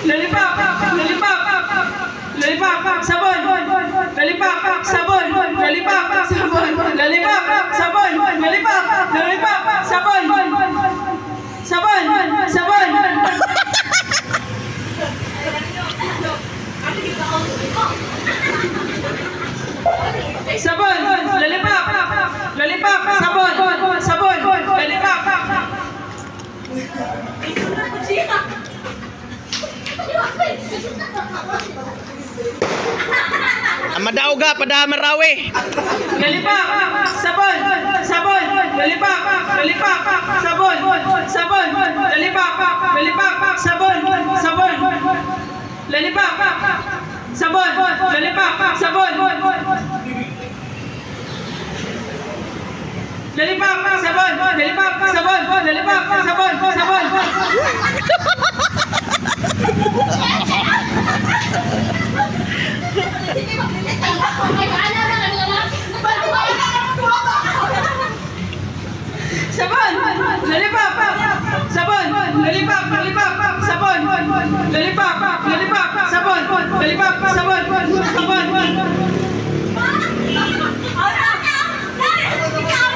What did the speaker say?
Lollipop, lollipop, lollipop, sabon, lollipop, sabon, lollipop, sabon, lollipop, sabon, lollipop, lollipop, sabon, sabon, sabon. Sabon, lollipop, lollipop, sabon, sabon, lollipop. Madauga pada marawi. Lollipop, sabon, sabon, lollipop, lollipop, sabon, sabon, lollipop, lollipop, sabon, sabon, lollipop, sabon, lollipop, sabon, lollipop, sabon, lollipop, sabon, lollipop, sabon, sabon. Sabon, lollipop, sabon, lollipop, lollipop, sabon, lollipop, lollipop, sabon, lollipop, sabon, sabon.